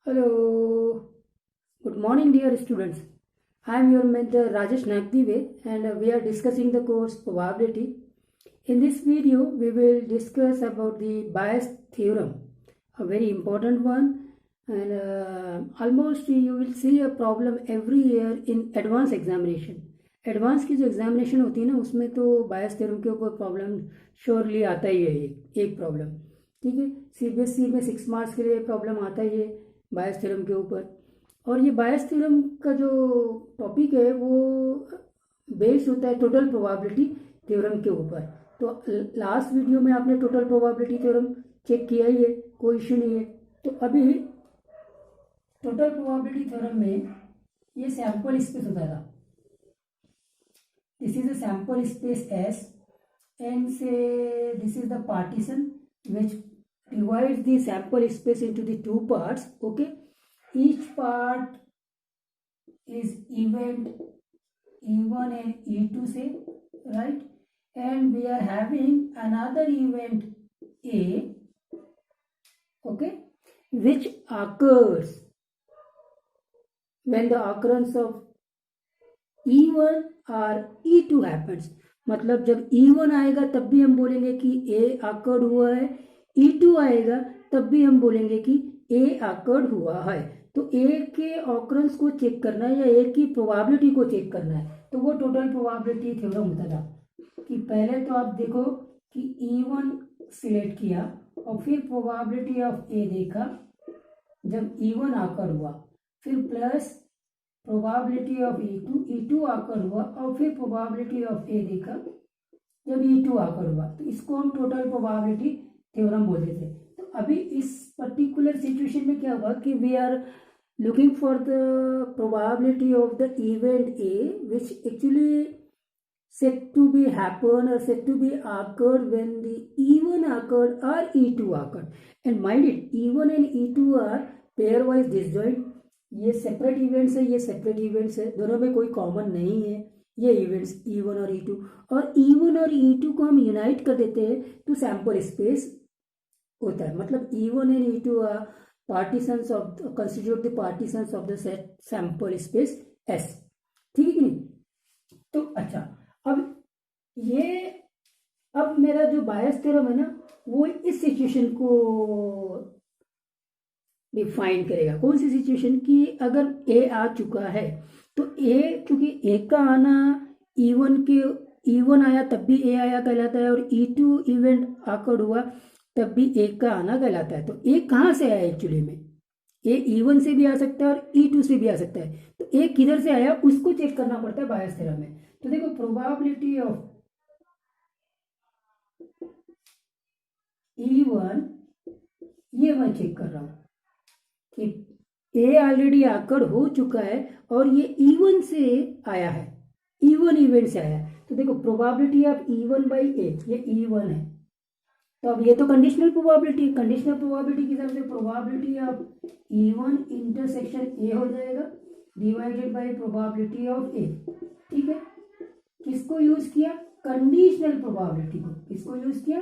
Hello, good morning, dear students. I am your mentor Rajesh Nagdive, and we are discussing the course probability. In this video, we will discuss about the Bayes theorem, a very important one, and almost you will see a problem every year in advanced examination. Advance की जो examination होती है ना उसमें तो बायस theorem के ऊपर problem surely आता ही है एक प्रॉब्लम। ठीक है, सीबीएसई में 6 मार्क्स के लिए प्रॉब्लम आता ही है बायस थ्योरम के ऊपर। और ये बायस थ्योरम का जो टॉपिक है वो बेस्ड होता है टोटल प्रोबेबिलिटी थ्योरम के ऊपर। तो लास्ट वीडियो में आपने टोटल प्रोबेबिलिटी थ्योरम चेक किया ही है, कोई इश्यू नहीं है। तो अभी टोटल प्रोबेबिलिटी थ्योरम में ये सैंपल स्पेस होता था। This is a sample space S and say this is the partition which divides the sample space into the two parts. Okay, each part is event E1 and E2 say, right? And we are having another event A, okay, which occurs when the occurrence of E1 or E2 happens। मतलब जब E1 आएगा तब भी हम बोलेंगे कि A आकर्ड हुआ है, E2 आएगा तब भी हम बोलेंगे कि A आकर्ड हुआ है। तो A के ऑकरेंस को चेक करना है या A की प्रोबेबिलिटी को चेक करना है, तो वो टोटल प्रोबेबिलिटी थ्योरम होता था। कि पहले तो आप देखो कि E1 सिलेक्ट किया और फिर प्रोबेबिलिटी ऑफ A देखा जब E1 आकर हुआ, फिर प्लस प्रोबेबिलिटी ऑफ E2 आकर हुआ और फिर प्रोबेबिलिटी ऑफ A देखा जब E2 आकर हुआ। तो इसको हम टोटल प्रोबेबिलिटी थ्योरम बोलते थे। तो अभी इस पर्टिकुलर सिचुएशन में क्या हुआ कि we are looking for the probability of the event A which actually said to be happen or said to be occurred when the E1 occurred or E2 occurred, and mind it, E1 and E2 are pairwise disjoint। ये separate events है, ये separate events है, दोनों में कोई common नहीं है ये इवेंट्स E1 और E2। और E1 और E2 को हम यूनाइट कर देते हैं तो सैंपल स्पेस होता है। मतलब E1 and E2 are partitions of constitute the partitions of the set sample space S। ठीक है कि नहीं? तो अच्छा, अब मेरा जो बायस थ्योरम है ना वो इस सिचुएशन को डिफाइन करेगा। कौन सी सिचुएशन की अगर A आ चुका है तो A, क्योंकि A का आना E1 आया तब भी A आया कहलाता है और E2 इवेंट आकर हुआ तब भी A का आना कहलाता है। तो A कहाँ से आया एक्चुअली में? A E1 से भी आ सकता है और E2 से भी आ सकता है। तो A किधर से आया उसको चेक करना पड़ता है बायस थ्योरम में। तो देखो प्रोबेबिलिटी ऑफ E1 ये मैं चेक कर रहा हूं कि A ऑलरेडी आकर हो चुका है और ये E1 से आया है, E1 इवेंट से आया है। तो देखो probability of E1 by A, ये E1 है। तो अब ये तो कंडीशनल प्रोबेबिलिटी के हिसाब से probability of E1 intersection A हो जाएगा divided by probability of A। ठीक है, किसको यूज किया? कंडीशनल प्रोबेबिलिटी को। किसको यूज किया?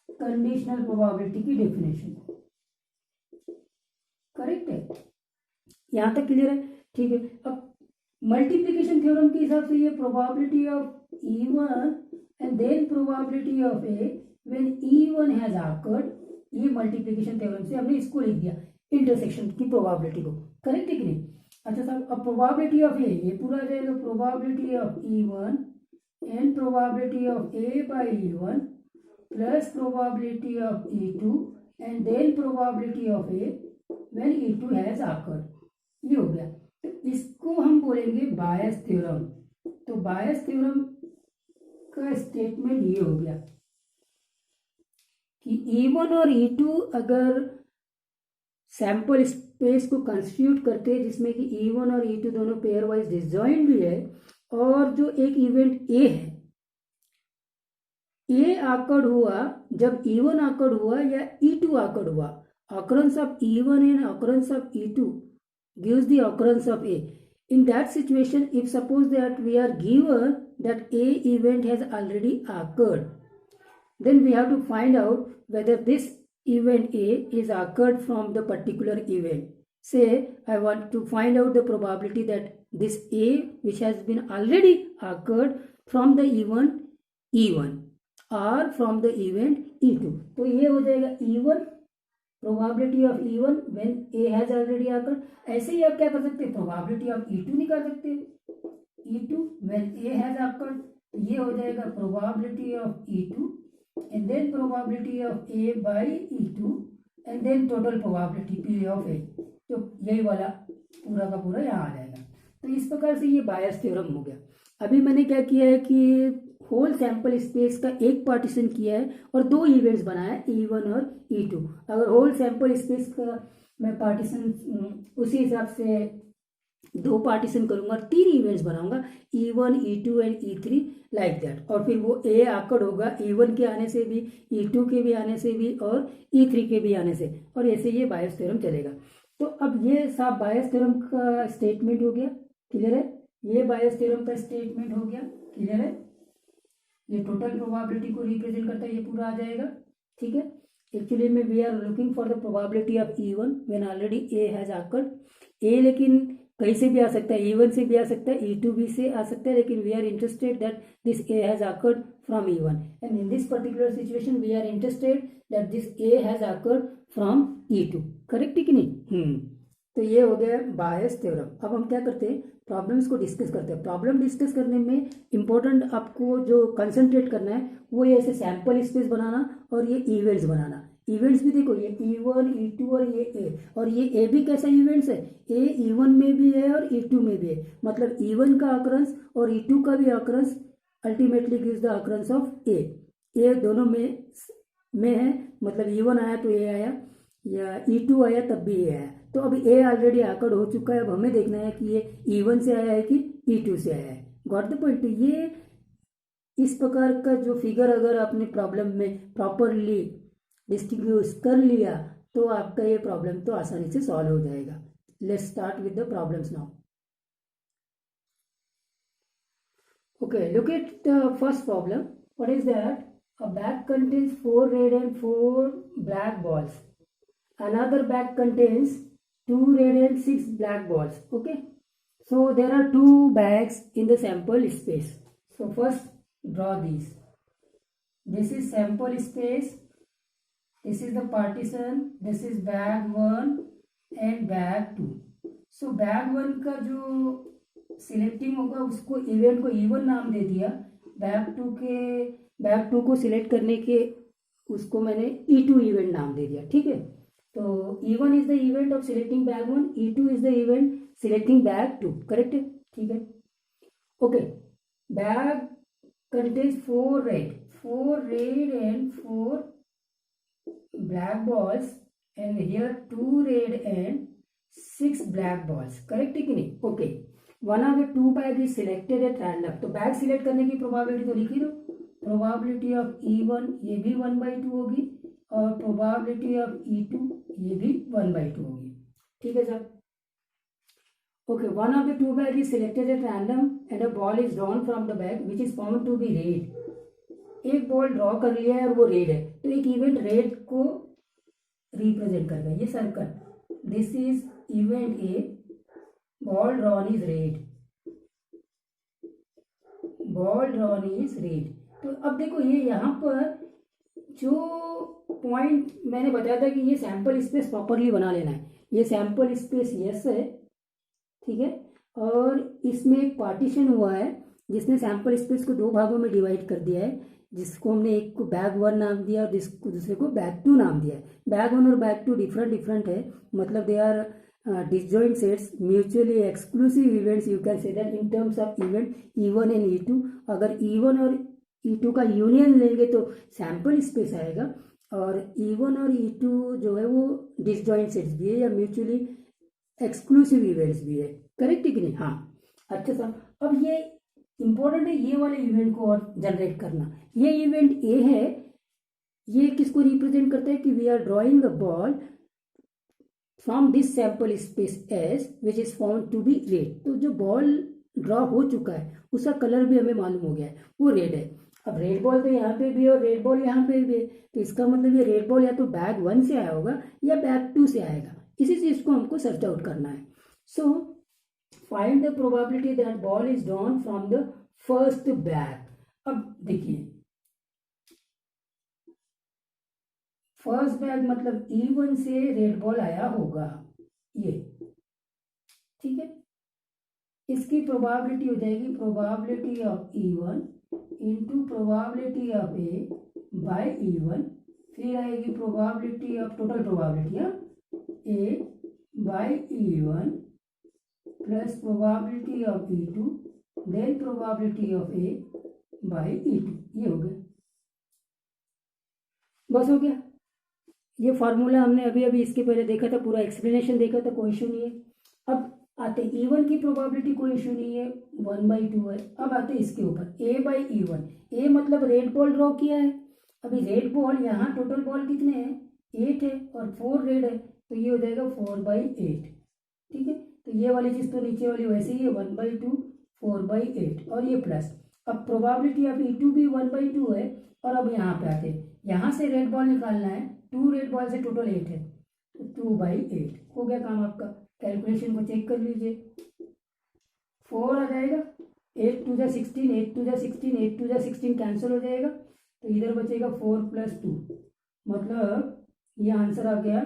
कंडीशनल प्रोबेबिलिटी की डेफिनेशन। करेक्ट है, यहां तक क्लियर है? ठीक है, अब मल्टीप्लिकेशन थ्योरम के हिसाब से ये probability of E1 and then probability of A when E1 has occurred, ये मल्टीप्लिकेशन थ्योरम से हमने इसको लिख दिया इंटरसेक्शन की प्रोबेबिलिटी को। करेक्ट है कि नहीं? अच्छा साहब, अब प्रोबेबिलिटी ऑफ A ये पूरा आ जाएगा, probability of E1 and probability of A by E1 plus probability of E2 and then probability of A when E2 has occurred. ये हो गया। तो इसको हम बोलेंगे बायस थ्योरम। तो बायस थ्योरम का स्टेटमेंट ये हो गया कि E1 और E2 अगर सैंपल स्पेस को कंस्टिट्यूट करते हैं जिसमें कि E1 और E2 दोनों पेयर वाइज डिसजॉइंट भी है और जो एक इवेंट A है, A आकर्ड हुआ जब E1 आकर्ड हुआ या E2 आकर्ड हुआ, occurrence of E1 and occurrence of E2 gives the occurrence of A। In that situation, if suppose that we are given that A event has already occurred, then we have to find out whether this event A is occurred from the particular event। say I want to find out the probability that this A which has been already occurred from the event E1 or from the event E2. तो ये हो जाएगा E1 probability of E1 when A has already occurred. ऐसे ही आप क्या कर सकते हैं, probability of E2 निकाल सकते हैं, E2 when A has occurred. तो ये हो जाएगा probability of E2 and then probability of A by E2 and then total probability P of A. तो यही वाला पूरा का पूरा यहाँ आ जाएगा. तो इस प्रकार से ये बायस थ्योरम हो गया. अभी मैंने क्या किया है कि होल सैंपल स्पेस का एक पार्टीशन किया है और दो इवेंट्स बनाया है E1 और E2. अगर होल सैंपल स्पेस का मैं पार्टीशन उसी हिसाब से दो पार्टीशन करूंगा, तीन इवेंट्स बनाऊंगा E1, E2 and E3 like that. और फिर वो ए आकड़ होगा E1 के आने से भी, E2 के भी आने से भी और E3 के भी आने से, और ऐसे ये बायस थ्योरम चलेगा. तो अब ये साफ बायस थ्योरम का स्टेटमेंट हो गया. क्लियर है? ये बायस थ्योरम का स्टेटमेंट हो गया. क्लियर है? ये टोटल प्रोबेबिलिटी को रिप्रेजेंट करता है, ये पूरा आ जाएगा. ठीक है. एक्चुअली में we are looking for the probability of E1 when already A has occurred. A लेकिन कहीं से भी आ सकता है, E1 से भी आ सकता है, E2 भी से आ सकता है, लेकिन we are interested that this A has occurred from E1 and in this particular situation we are interested that this A has occurred from E2. Correct है कि नहीं? तो ये हो गया बायस थ्योरम. अब हम क्या करते हैं, प्रॉब्लम्स को डिस्कस करते हैं. प्रॉब्लम डिस्कस करने में इंपॉर्टेंट आपको जो कंसंट्रेट करना है वो ये ऐसे सैंपल स्पेस बनाना और ये इवेंट्स बनाना. इवेंट्स भी देखो, ये E1, E2 और ये ए, और ये ए भी कैसा इवेंट्स है, ए E1 में भी है और E2 में भी है. मतलब E1 का अकरेंस और E2 का भी occurrence ultimately gives the occurrence of A. ये दोनों में है, मतलब E1 आया तो ए आया, या E2 आया तब भी ए आया. तो अब ए ऑलरेडी आकड़ हो चुका है. अब हमें देखना है कि ये E1 से आया है कि E2 से आया है. Got the point? तो ये इस प्रकार का जो फिगर अगर आपने प्रॉब्लम में प्रॉपरली डिस्ट्रीब्यूट कर लिया तो आपका ये प्रॉब्लम तो आसानी से सॉल्व हो जाएगा. Let's start with the problems now. Okay, look at the first problem. What is that? A bag contains 4 red and 4 black balls. Another bag contains 2 red and 6 black balls. Okay, so there are 2 bags in the sample space. So first draw these. This is sample space, this is the partition, this is bag 1 and bag 2. So bag 1 का जो selecting होगा उसको event को E1 नाम दे दिया. Bag 2 को select करने के उसको मैंने E2 इवेंट नाम दे दिया. ठीक है. तो E1 is the event of selecting bag 1, E2 is the event selecting bag 2. Correct है? ठीक है. Okay, bag contains 4 red and 4 black balls and here 2 red and 6 black balls. Correct है कि नहीं? Okay, one of the 2 bag is selected at random. तो bag select करने की probability तो लिखी दो. प्रोबेबिलिटी ऑफ E1 ये भी 1/2 होगी और प्रोबेबिलिटी ऑफ E2 ये भी 1/2 होगी. ठीक है sir? Okay, one of the 2 bag is selected at random and a ball is drawn from the bag which is found to be red. एक बॉल ड्रॉ कर लिया है और वो रेड है, तो एक इवेंट रेड को रिप्रेजेंट कर रहा है. ये circle, this is event A, ball drawn is red, ball drawn is red. तो अब देखो ये यहाँ पर जो पॉइंट मैंने बताया था कि ये सैंपल स्पेस प्रॉपरली बना लेना है. ये सैंपल स्पेस यस है. ठीक है. और इसमें एक पार्टीशन हुआ है जिसने सैंपल स्पेस को 2 भागों में डिवाइड कर दिया है, जिसको हमने एक को बैग 1 नाम दिया और दूसरे को बैग 2 नाम दिया है. बैग 1 और बैग 2 डिफरेंट है, मतलब they are disjoint sets, mutually exclusive events. You can say that in terms of event E1 and E2. अगर E1 और E2 का यूनियन लेंगे तो सैंपल स्पेस आएगा, और E1 और E2 जो है वो डिसजॉइंट सेट्स भी है या म्यूचुअली एक्सक्लूसिव इवेंट्स भी है. करेक्ट है कि नहीं? हाँ. अच्छा सर, अब ये इंपॉर्टेंट है ये वाले इवेंट को और जनरेट करना. ये इवेंट ए है, ये किसको रिप्रेजेंट करता है कि we are drawing a ball from this sample space S which is found to be red. तो जो बॉल ड्रॉ हो चुका है उसका कलर भी हमें मालूम हो गया है, वो रेड है. अब रेड बॉल तो यहाँ पे भी है और रेड बॉल यहाँ पे भी है, तो इसका मतलब ये रेड बॉल या तो बैग 1 से आया होगा या बैग 2 से आएगा. इसी चीज को हमको सर्च आउट करना है। So find the probability that ball is drawn from the first bag. अब देखिए फर्स्ट बैग मतलब E1 से रेड बॉल आया होगा ये, ठीक है। इसकी प्रोबेबिलिटी हो जाएगी probability of E1 into probability of A by E1, फिर आएगी probability of total probability A by E1 plus probability of E2 then probability of A by E2। ये हो गया, बस हो गया। ये फॉर्मूला हमने अभी अभी इसके पहले देखा था, पूरा एक्सप्लेनेशन देखा था, कोई इशू नहीं है। अब आते E1 की प्रोबेबिलिटी कोई इशू नहीं है, 1/2 है। अब आते इसके ऊपर A बाई E1। ए मतलब रेड बॉल ड्रॉ किया है। अभी रेड बॉल यहाँ टोटल बॉल कितने हैं 8 है और 4 रेड है, तो ये हो जाएगा 4/8, ठीक है। तो ये वाली चीज़ तो नीचे वाली वैसे ही है 1/2 4/8 और ये प्लस। अब प्रोबेबिलिटी ऑफ E2 भी 1/2 है। और अब यहाँ पे आते यहाँ से रेड बॉल निकालना है, 2 रेड बॉल से टोटल 8 है, तो 2/8 हो गया काम आपका। कैलकुलेशन को चेक कर लीजिए, 4 आ जाएगा, 8 2 जा 16, 8 2 जा 16, 8 2 जा 16 कैंसिल हो जाएगा, तो इधर बचेगा 4 + 2, मतलब ये आंसर आ गया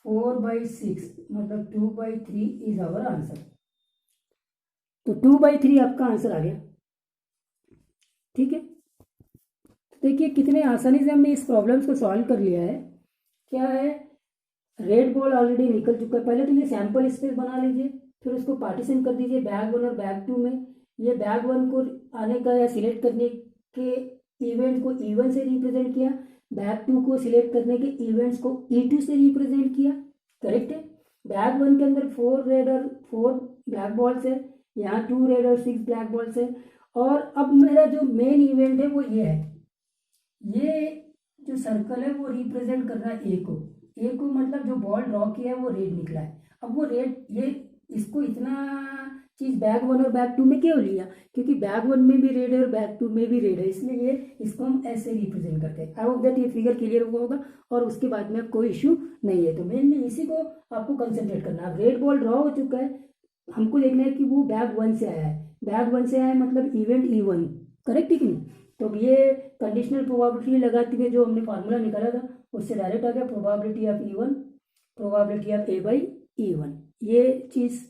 4/6, मतलब 2/3 इज आवर आंसर। तो 2/3 आपका आंसर आ गया, ठीक है। देखिए कितने आसानी से हमने इस प्रॉब्लम्स को सॉल्व कर लिया है। क्या है, रेड बॉल ऑलरेडी निकल चुका है। पहले तो ये सैंपल स्पेस बना लीजिए, फिर उसको पार्टीशन कर दीजिए बैग 1 और बैग 2 में। ये बैग 1 को आने का या सिलेक्ट करने के इवेंट को E1 से रिप्रेजेंट किया, बैग 2 को सिलेक्ट करने के इवेंट्स को E2 से रिप्रेजेंट किया, करेक्ट है। बैग 1 के अंदर 4 रेड और 4 ब्लैक बॉल्स है, यहाँ 2 रेड और 6 ब्लैक बॉल्स है। और अब मेरा जो मेन इवेंट है वो ये है, ये जो सर्कल है वो रिप्रेजेंट कर रहा है ए को मतलब जो बॉल ड्रॉ किया है वो रेड निकला है। अब वो रेड, ये इसको इतना चीज बैग 1 और बैग 2 में क्यों लिया, क्योंकि बैग 1 में भी रेड है और बैग 2 में भी रेड है, इसलिए ये इसको हम ऐसे रिप्रेजेंट करते हैं। आई होप दैट ये फिगर क्लियर हुआ होगा और उसके बाद में कोई इश्यू नहीं है। तो मेनली इसी को आपको कंसंट्रेट करना है। रेड बॉल ड्रॉ हो चुका है, हमको देखना है कि वो बैग 1 से आया है, बैग 1 से आया है मतलब इवेंट E1, करेक्ट है कि नहीं। तो ये कंडीशनल प्रोबेबिलिटी लगाते हुए जो हमने फार्मूला निकाला था उससे डायरेक्ट आ गया probability of E1 probability of A by E1। ये चीज़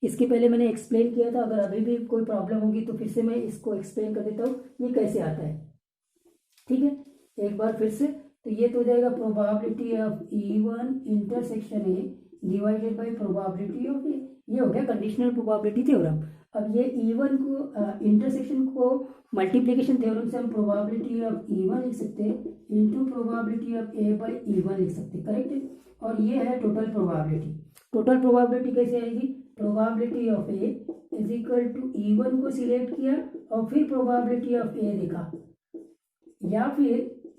इसके पहले मैंने एक्सप्लेन किया था, अगर अभी भी कोई प्रॉब्लम होगी तो फिर से मैं इसको एक्सप्लेन कर देता हूँ ये कैसे आता है, ठीक है। एक बार फिर से, तो ये तो हो जाएगा probability of E1 intersection A divided by probability of A। ये हो गया कंडीशनल प्रोबेबिलिटी थ्योरम। अब ये E1 को इंटरसेक्शन को मल्टीप्लिकेशन थ्योरम से हम प्रोबेबिलिटी ऑफ E1 लिख सकते हैं into probability of A by E1 लिख सकते हैं, करेक्ट है। और ये है टोटल प्रोबेबिलिटी। टोटल प्रोबेबिलिटी कैसे आएगी, probability of A is equal to E1 को सिलेक्ट किया और फिर प्रोबेबिलिटी ऑफ A देखा, या फिर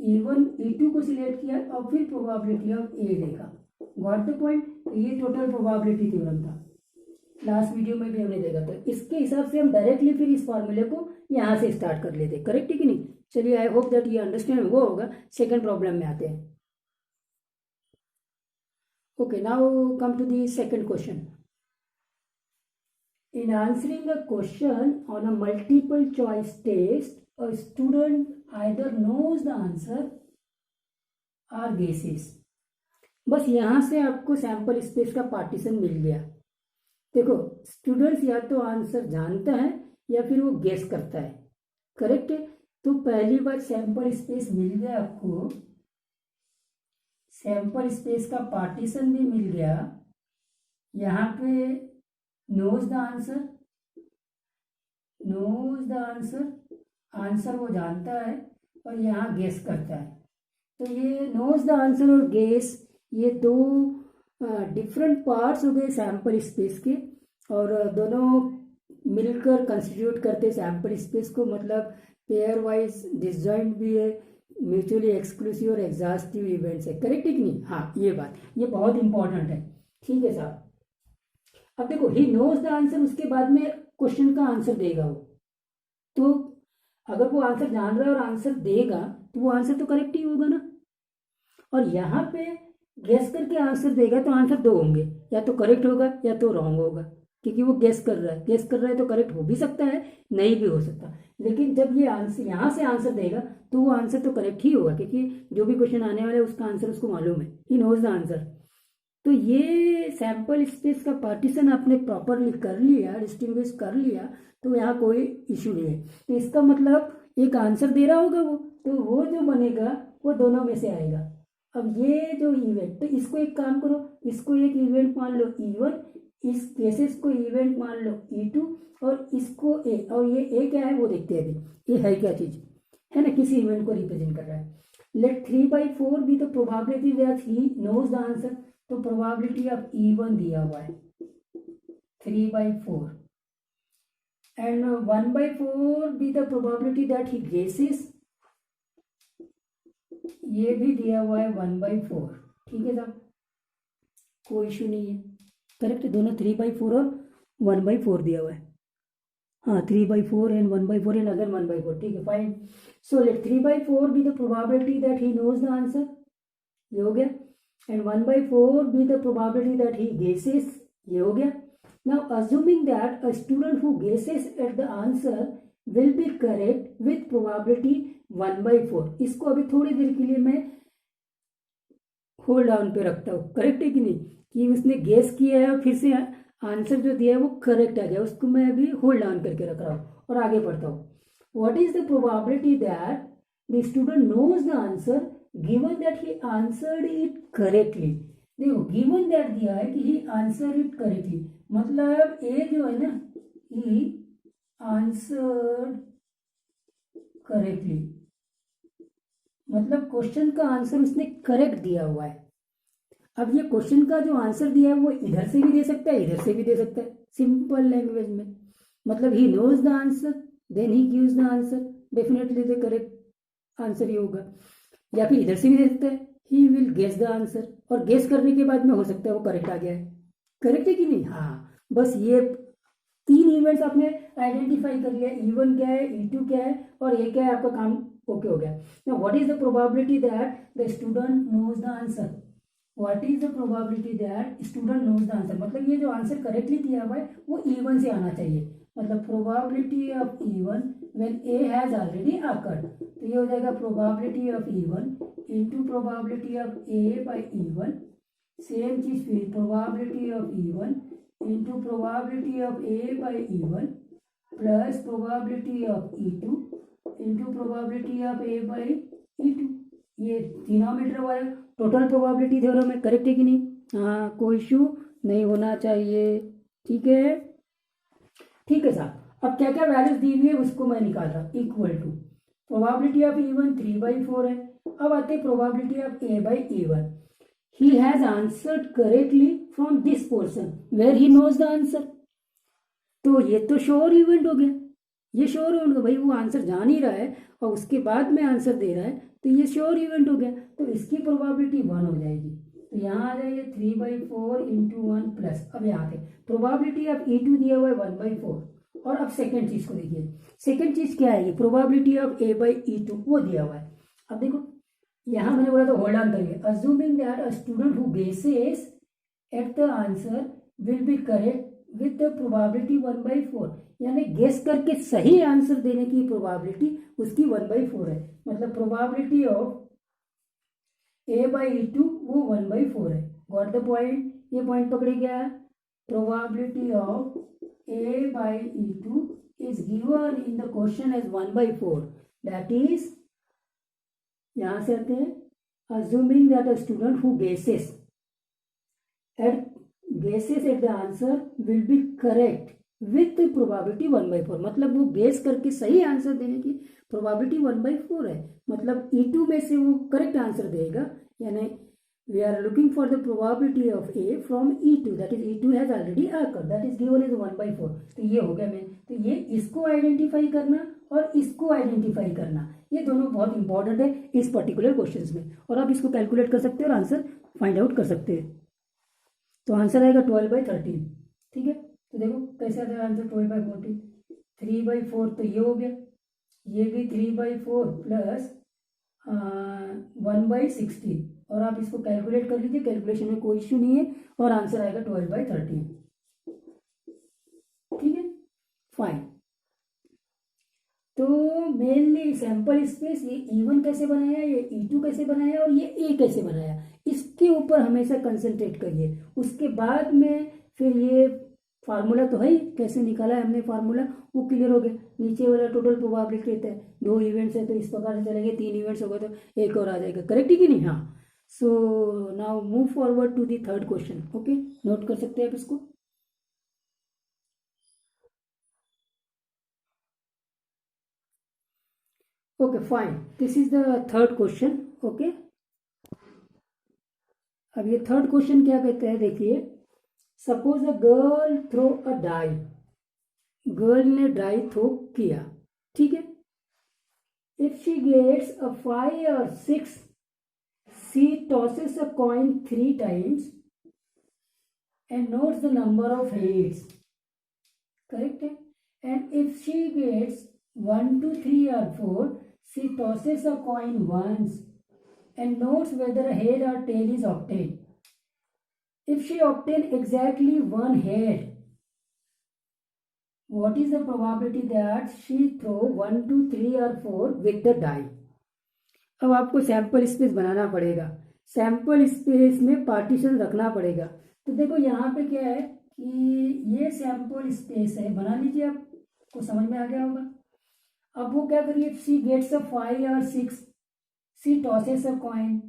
E1 E2 को सिलेक्ट किया और फिर प्रोबेबिलिटी ऑफ A देखा। Got the point. ये टोटल प्रोबेबिलिटी थ्योरम था, लास्ट वीडियो में भी हमने देखा था। इसके हिसाब से हम डायरेक्टली फिर इस फॉर्मूले को यहाँ से स्टार्ट कर लेते, करेक्ट है कि नहीं। चलिए आई होप दैट ये अंडरस्टैंड हुआ होगा। सेकंड प्रॉब्लम में आते हैं। Okay, now come to the second question. In answering a question on a multiple choice test a student either knows the answer और गेसेस। बस यहाँ से आपको सैंपल स्पेस का पार्टीशन मिल गया। देखो स्टूडेंट्स या तो आंसर जानता है या फिर वो गेस करता है, करेक्ट है। तो पहली बार सैंपल स्पेस मिल गया आपको, सैंपल स्पेस का पार्टीशन भी मिल गया। यहाँ पे knows the answer, knows the answer, answer वो जानता है और यहाँ गेस करता है। तो ये नोज द आंसर और गेस ये दो डिफरेंट पार्ट्स हो गए सैंपल स्पेस के, और दोनों मिलकर कंस्टिट्यूट करते सैंपल स्पेस को। मतलब पेयर वाइज डिसजॉइंट भी है, म्यूचुअली एक्सक्लूसिव और एग्जॉस्टिव इवेंट्स है, करेक्ट है कि नहीं। हाँ ये बात, ये बहुत इंपॉर्टेंट है, ठीक है साहब। अब देखो ही नोज द आंसर, उसके बाद में क्वेश्चन का आंसर देगा वो। तो अगर वो आंसर जान रहा है और आंसर देगा तो वो आंसर तो करेक्ट ही होगा ना। और यहाँ पे गेस करके आंसर देगा तो आंसर दो होंगे, या तो करेक्ट होगा या तो रॉन्ग होगा, क्योंकि वो गेस कर रहा है। गेस कर रहा है तो करेक्ट हो भी सकता है, नहीं भी हो सकता। लेकिन जब ये आंसर यहाँ से आंसर देगा तो वो आंसर तो करेक्ट ही होगा, क्योंकि जो भी क्वेश्चन आने वाला है उसका आंसर उसको मालूम है, ही नोज द आंसर। तो ये सैंपल स्पेस का पार्टीशन आपने प्रॉपरली कर लिया, डिस्टिंग्विश कर लिया, तो यहाँ कोई इशू नहीं है। तो इसका मतलब एक आंसर दे रहा होगा वो, तो वो जो बनेगा वो दोनों में से आएगा। अब ये जो इवेंट, तो इसको एक काम करो, इसको एक इवेंट मान लो E1, इस केसेस को इवेंट मान लो E2, और इसको ए, और ये ए क्या है वो देखते हैं अभी, ये है क्या चीज, है ना, किसी इवेंट को रिप्रेजेंट कर रहा है। Let 3/4 be the probability that he knows the answer. तो प्रोबेबिलिटी ऑफ E1 दिया हुआ है 3/4, and 1/4 be the probability that he guesses, ये भी दिया हुआ है 1/4। ठीक है साहब, कोई इशू नहीं है, करेक्ट है। दोनों 3/4 और 1/4 दिया हुआ है। हाँ, 3/4 एंड 1/4 एंड अगर 1/4, ठीक है, fine. So let 3/4 be the probability that he knows the answer, ये हो गया, and 1/4 be the probability that he guesses, ये हो गया। Now assuming that a student who guesses at the answer will be correct with probability 1/4, इसको अभी थोड़ी देर के लिए मैं होल्ड डाउन पे रखता हूँ, करेक्ट है कि नहीं, कि उसने गेस किया है और फिर से आंसर जो दिया है वो करेक्ट आ जाए, उसको मैं अभी होल्ड डाउन करके रख रहा हूँ और आगे बढ़ता हूँ। What is the probability that the student knows the answer given that he answered it correctly. देखो, गिवन दैट दिया है कि ही आंसर इट करेक्टली, मतलब ए जो है ना, ही आंसर्ड करेक्टली, मतलब क्वेश्चन का आंसर उसने करेक्ट दिया हुआ है। अब ये क्वेश्चन का जो आंसर दिया है वो इधर से भी दे सकता है, इधर से भी दे सकता है, सिंपल लैंग्वेज में, मतलब he knows the answer then he gives the answer, definitely the correct answer ही होगा। या फिर इधर से भी दे सकता है, he will guess the answer, और गेस करने के बाद में हो सकता है वो करेक्ट आ गया है। करेक्ट है कि नहीं? हाँ, बस ये 3 इवेंट्स आपने आइडेंटिफाई कर लिया, E1 क्या है, E2 क्या है, और ये क्या है, आपका काम ओके हो गया। Now what is the probability that the student knows the answer, what is the probability that student knows the answer, मतलब ये जो आंसर करेक्टली दिया हुआ है वो E1 से आना चाहिए, मतलब probability of E1 when A has already occurred, तो ये हो जाएगा probability of E1 into probability of A by E1, same चीज फिर probability of E1 into probability of A by E1 plus probability of E2 into probability of A by E2, ये denominator वाला total probability theorem है, correct है कि नहीं? हाँ, कोई इशू नहीं होना चाहिए, ठीक है। ठीक है साहब, अब क्या क्या वैल्यूज दी हुई है उसको मैं निकाल रहा हूँ। Equal to probability of E1 3/4 है। अब आते हैं probability of A by E1, he has answered correctly from this portion where he knows the answer, तो ये तो श्योर इवेंट हो गया, ये श्योर इवेंट हो, भाई वो आंसर जान ही रहा है और उसके बाद में आंसर दे रहा है, तो ये श्योर इवेंट हो गया, तो इसकी प्रोबेबिलिटी 1 हो जाएगी। तो यहाँ आ जाएगी 3/4 इंटू 1 प्लस, अब यहाँ पे प्रोबेबिलिटी ऑफ E2 दिया हुआ है 1/4, और अब सेकेंड चीज को देखिए, सेकेंड चीज क्या है, probability of A by E2 वो दिया हुआ है। अब देखो, यहाँ मैंने बोला तो होल्ड ऑन करिए, assuming that a student who guesses at the answer will B correct with the probability 1/4, यानी गेस करके सही आंसर देने की प्रोबेबिलिटी उसकी 1/4 है, मतलब probability of A by E2 वो 1/4 है। Got the point? ये पॉइंट पकड़े क्या? Probability of A by E2 is given in the question as 1/4, that is, यहां से आते हैं, assuming that a student who guesses at the answer will be correct with the probability 1/4, मतलब वो guess करके सही आंसर देने की प्रोबेबिलिटी 1/4 है, मतलब E2 में से वो करेक्ट आंसर देगा, यानी we are looking for the probability of A from E2, that is E2 has already occurred, that is given as 1/4, तो ये हो गया मेन। तो ये इसको आइडेंटिफाई करना और इसको आइडेंटिफाई करना, ये दोनों बहुत इंपॉर्टेंट है इस पर्टिकुलर क्वेश्चन में, और आप इसको कैलकुलेट कर सकते हैं और आंसर फाइंड आउट कर सकते हैं। तो आंसर आएगा 12/13, ठीक है। तो देखो कैसे आता है आंसर, 12/14, 3/4 तो ये हो गया, ये भी 3/4 प्लस 1/16, और आप इसको कैलकुलेट कर लीजिए, कैलकुलेशन में कोई इश्यू नहीं है और आंसर आएगा 12/13। ठीक है, फाइन। तो मेनली सैंपल स्पेस ये E1 कैसे बनाया, ये E2 कैसे बनाया और ये A कैसे बनाया, इसके ऊपर हमेशा कंसंट्रेट करिए। उसके बाद में फिर ये फार्मूला तो है ही, कैसे निकाला है हमने फार्मूला वो क्लियर हो गया। नीचे वाला टोटल प्रोबेबिलिटी रहता है, 2 इवेंट्स है तो इस प्रकार से चलेंगे, 3 इवेंट्स होगा तो एक और आ जाएगा, करेक्ट है कि नहीं। हाँ, so now move forward to the third question. Okay, note कर सकते हैं आप इसको। Okay fine, this is the third question. Okay, अब ये थर्ड क्वेश्चन क्या कहते हैं, देखिए। Suppose a girl throw a die, girl ने डाई थ्रो किया, ठीक है। If she gets a 5 or 6, she tosses a coin 3 times and notes the number of heads, correct है। and if she gets 1, 2, 3 or 4, she tosses a coin once and notes whether a head or tail is obtained. If she obtains exactly one head, what is the probability that she throw 1, 2, 3 or 4 with the die? अब आपको sample space बनाना पड़ेगा, sample space में partition रखना पड़ेगा। तो देखो यहाँ पे क्या है कि ये सैंपल स्पेस है, बना लीजिए, आपको समझ में आ गया होगा। अब वो क्या करिए, she gets a 5 or 6, she tosses a coin,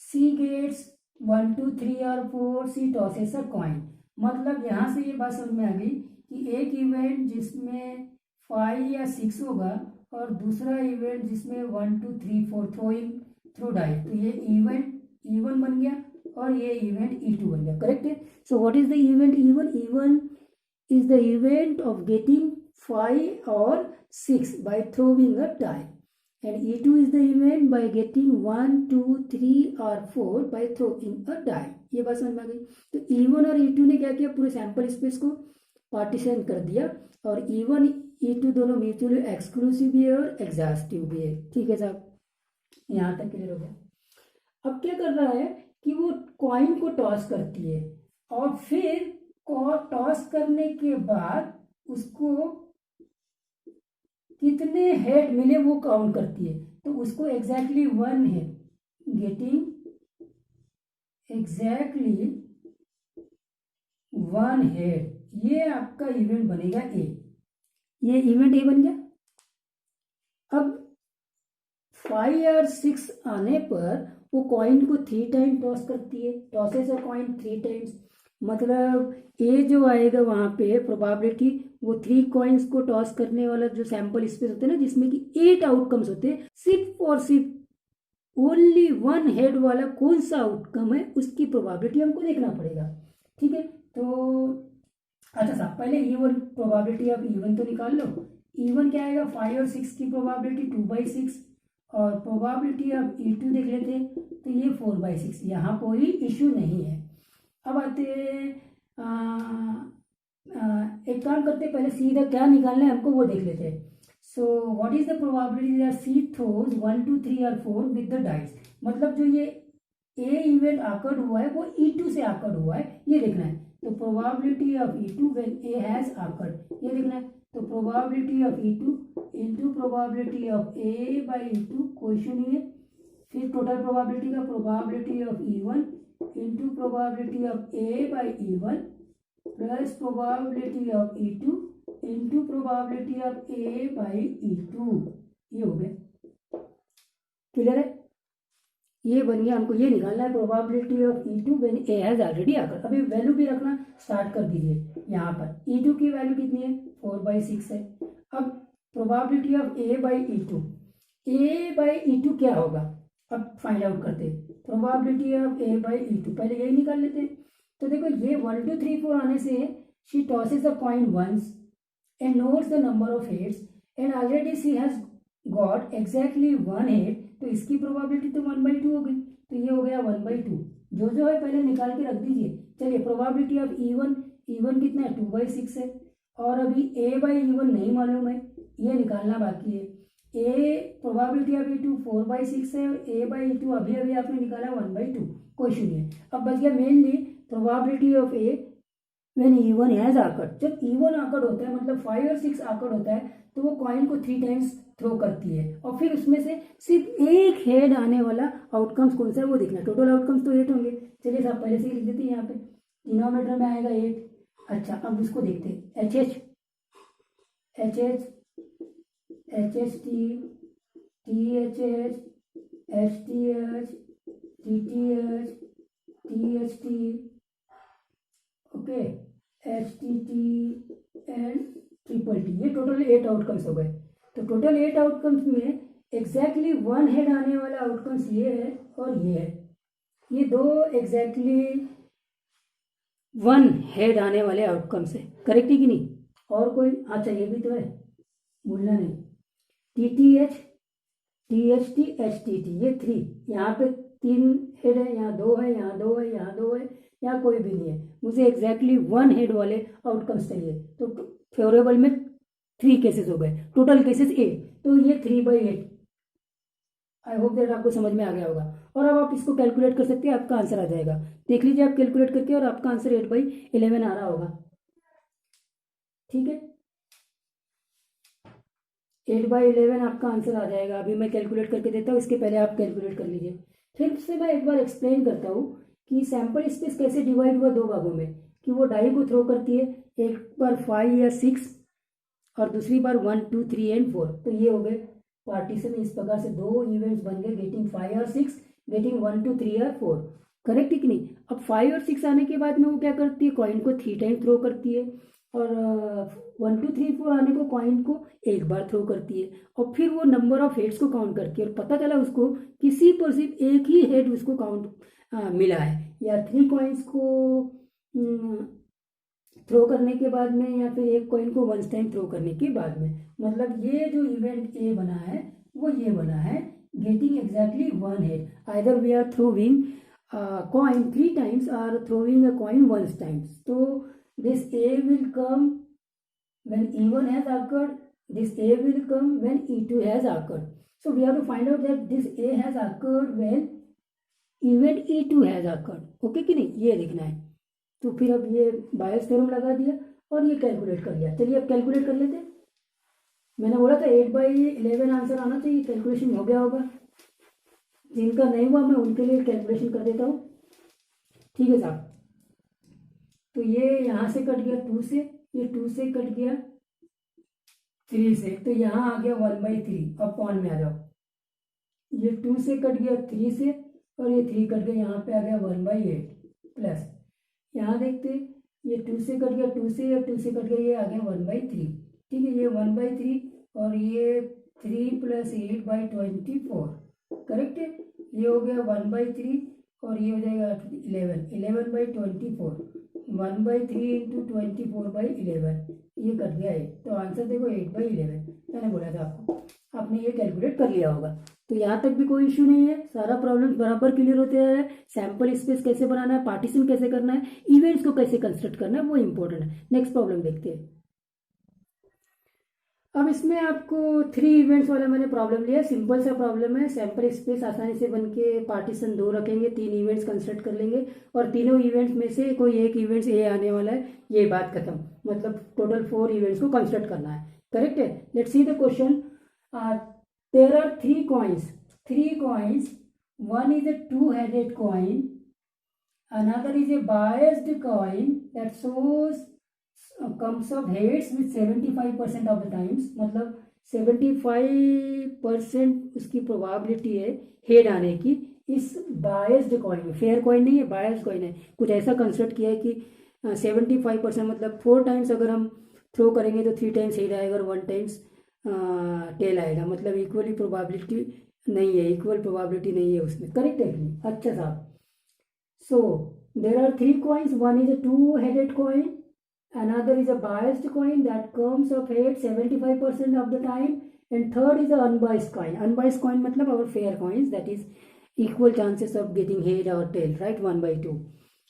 she gets 1, 2, 3 or 4, she tosses a coin. मतलब यहाँ से ये बात समझ में आ गई कि एक इवेंट जिसमें 5 या 6 होगा और दूसरा इवेंट जिसमें 1, 2, 3, 4 थ्रोइंग थ्रू डाई, तो ये इवेंट E1 बन गया और ये इवेंट E2 बन गया, करेक्ट है। सो what is the event E1? E1 is the event of getting 5 or 6 by throwing a die, and E2 is the event by getting 1, 2, 3 or 4 by throwing a die। ये बात समझ में आ गई। तो E1 और E2 ने क्या किया, पूरे सैंपल स्पेस को पार्टीशन कर दिया और E1 E2 दोनों म्यूचुअली एक्सक्लूसिव भी है और एग्जॉस्टिव भी है। ठीक है साहब, यहाँ तक क्लियर हो गया। अब क्या कर रहा है कि वो कॉइन को टॉस करती है और फिर टॉस करने के बाद उसको कितने हेड मिले वो काउंट करती है। तो उसको एग्जैक्टली 1 है, गेटिंग एग्जैक्टली 1 हेड, ये आपका इवेंट बनेगा ए। ये इवेंट ए बन गया। अब 5 और 6 आने पर वो कॉइन को 3 टाइम टॉस करती है, टॉसेस अ कॉइन 3 टाइम्स। मतलब ए जो आएगा वहाँ पे प्रोबेबिलिटी, वो 3 कॉइन्स को टॉस करने वाला जो सैंपल स्पेस होते हैं ना, जिसमें कि 8 आउटकम्स होते हैं, सिर्फ और सिर्फ ओनली 1 हेड वाला कौन सा आउटकम है उसकी प्रोबेबिलिटी हमको देखना पड़ेगा। ठीक है, तो अच्छा साहब, पहले E1 प्रोबेबिलिटी, आप E1 तो निकाल लो। E1 क्या आएगा, 5 और 6 की प्रोबेबिलिटी 2/6 और प्रोबेबिलिटी आप E2 देख लेते हैं तो ये 4/6, यहाँ कोई इश्यू नहीं है। अब आते एक काम करते हैं, पहले सीधा क्या निकालना है हमको वो देख लेते हैं। So what is the probability that she throws 1, 2, 3 और 4 विद द डाइस। मतलब जो ये ए इवेंट आकर्ड हुआ है वो E2 से आकर्ड हुआ है, ये देखना है। तो probability of E2 when A has occurred, ये देखना है। तो probability of E2 into probability of A by E2, कोई इशू नहीं है। फिर टोटल प्रोबेबिलिटी का probability of E1 into probability of A by E1 plus probability of E2 into probability of A by E2, ये हो गया। Clear है, ये बन गया। हमको ये निकालना है probability of E2 when A has already आकर। अभी वैल्यू भी रखना स्टार्ट कर दीजिए। यहाँ पर E2 की वैल्यू कितनी है, 4/6 है। अब probability of A by E2, A by E2 क्या होगा, अब फाइंड आउट करते हैं। Probability of A by E2, पहले यही निकाल लेते हैं। तो देखो ये 1, 2, 3, 4 आने से she tosses the coin once and notes the number of heads and already she has got exactly 1 head, तो इसकी प्रोबेबिलिटी तो 1/2 हो गई। तो ये हो गया 1/2, जो है पहले निकाल के रख दीजिए। चलिए प्रोबेबिलिटी ऑफ E1 कितना है, 2/6 है। और अभी ए बाई E1 नहीं मालूम है, ये निकालना बाकी है। ए प्रोबेबिलिटी ऑफ E2 4/6 है और A/E2 अभी अभी आपने निकाला 1/2, कोई इशू नहीं है। अब बच गया mainly probability of A when E1 has occurred. जब E1 आकर्ड होता है मतलब 5 और 6 आकर्ड होता है तो वो कॉइन को 3 टाइम्स थ्रो करती है और फिर उसमें से सिर्फ एक हेड आने वाला आउटकम्स कौन सा है वो देखना। टोटल आउटकम्स तो 8 होंगे। चलिए साहब पहले से ही लिख देते हैं, यहाँ पे डिनोमिनेटर में आएगा 8। अच्छा अब उसको देखते हैं। H H T T H T H T okay HTT and triple T. ये टोटल 8 आउटकम्स हो गए। तो टोटल 8 आउटकम्स में एग्जैक्टली 1 हेड आने वाला आउटकम्स ये है और ये है। ये दो एग्जैक्टली 1 हेड आने वाले आउटकम्स है। करेक्ट है कि नहीं? और कोई? अच्छा ये भी तो है, भूलना नहीं। TTH THT HTT ये 3, यहाँ पे 3 हेड है, यहाँ 2 है, यहाँ 2 है, यहाँ 2 है, यहाँ कोई भी नहीं है। मुझे एग्जैक्टली 1 हेड वाले आउटकम्स चाहिए। तो फेवरेबल में 3 केसेस हो गए, टोटल केसेस 8। तो ये 3/8। आई होप दैट आपको समझ में आ गया होगा। और अब आप इसको कैलकुलेट कर सकते हैं, आपका आंसर आ जाएगा। देख लीजिए आप कैलकुलेट करके और आपका आंसर 8/11 आ रहा होगा। ठीक है, 8/11 आपका आंसर आ जाएगा। अभी मैं कैलकुलेट करके देता हूँ, इसके पहले आप कैलकुलेट कर लीजिए। फिर से मैं एक बार एक्सप्लेन करता हूँ कि सैंपल स्पेस कैसे डिवाइड हुआ 2 भागों में, कि वो डाई को थ्रो करती है, एक बार 5 या 6 और दूसरी बार 1 2 3 एंड 4। तो ये हो गए पार्टीशन। इस प्रकार से 2 इवेंट्स बन गए, गेटिंग 5 और 6, गेटिंग 1 2 3 और 4। करेक्ट है कि नहीं? अब 5 और 6 आने के बाद में वो क्या करती है, कॉइन को 3 टाइम थ्रो करती है और 1 2 3 4 आने को कॉइन को एक बार थ्रो करती है और फिर वो नंबर ऑफ हेड्स को काउंट करती है और पता चला उसको किसी पर सिर्फ एक ही हेड उसको काउंट मिला है, या 3 कॉइन्स को थ्रो करने के बाद में या फिर एक कॉइन को 1 टाइम थ्रो करने के बाद में। मतलब ये जो इवेंट ए बना है वो ये बना है, getting exactly 1 head. Either we are throwing coin 3 times or throwing a coin 1 times. So this A will come when E1 has occurred, this A will come when E2 has occurred. So we have to find out that this A has occurred when event E2 has occurred. Okay कि नहीं, ये देखना है। तो फिर अब ये बायस theorem लगा दिया और ये कैलकुलेट कर लिया। चलिए अब कैलकुलेट कर लेते हैं। मैंने बोला था 8/11 आंसर आना चाहिए, कैलकुलेशन हो गया होगा। जिनका नहीं हुआ मैं उनके लिए कैलकुलेशन कर देता हूँ। ठीक है साहब, तो ये यहाँ से कट गया 2 से, ये 2 से कट गया 3 से, तो यहाँ आ गया 1/3। अब कौन में आ जाओ, ये 2 से कट गया 3 से और ये 3 कट गया, यहाँ पे आ गया 1/8 प्लस यहाँ देखते ये 2 से कट गया 2 से, या 2 से कट गया ये आ गया 1/3। ठीक है, ये 1/3 और ये 3 + 8/24। करेक्ट है, ये हो गया 1/3 और ये हो जाएगा 11/24। 1/3 इंटू 24/11 ये कट गया है। तो आंसर देखो 8/11। मैंने बोला था आपको, आपने ये कैलकुलेट कर लिया होगा। तो यहाँ तक भी कोई इश्यू नहीं है, सारा प्रॉब्लम बराबर क्लियर होते हैं। सैंपल स्पेस कैसे बनाना है, पार्टीशन कैसे करना है, इवेंट्स को कैसे कंस्ट्रक्ट करना है, वो इंपॉर्टेंट है। नेक्स्ट प्रॉब्लम देखते हैं। अब इसमें आपको 3 इवेंट्स वाला मैंने प्रॉब्लम लिया। सिंपल सा प्रॉब्लम है, सैंपल स्पेस आसानी से बन के पार्टीशन 2 रखेंगे, 3 इवेंट्स कंस्ट्रक्ट कर लेंगे और तीनों इवेंट्स में से कोई एक इवेंट्स ए आने वाला है, ये बात खत्म। मतलब टोटल 4 इवेंट्स को कंस्ट्रक्ट करना है। करेक्ट है, let's see the question. There are 3 coins, 3 coins. One is a 2-headed coin, another is a biased coin that shows comes of heads with 75% of the times। मतलब 75% उसकी probability है head आने की इस biased coin में। Fair coin नहीं है, biased coin है। कुछ ऐसा कंस्ट्रक्ट किया है कि 75% मतलब 4 टाइम्स अगर हम थ्रो करेंगे तो 3 टाइम्स हेड आएगा और 1 टाइम्स टेल आएगा। मतलब इक्वली प्रोबेबिलिटी नहीं है, इक्वल प्रोबेबिलिटी नहीं है उसमें। करेक्ट है कि? अच्छा साहब, सो there are 3 coins. One is a 2-headed coin, another is a biased coin that comes of head 75% of the time, and third is a unbiased coin. Unbiased coin मतलब our fair coins, that is equal chances of getting head or tail, right? 1/2.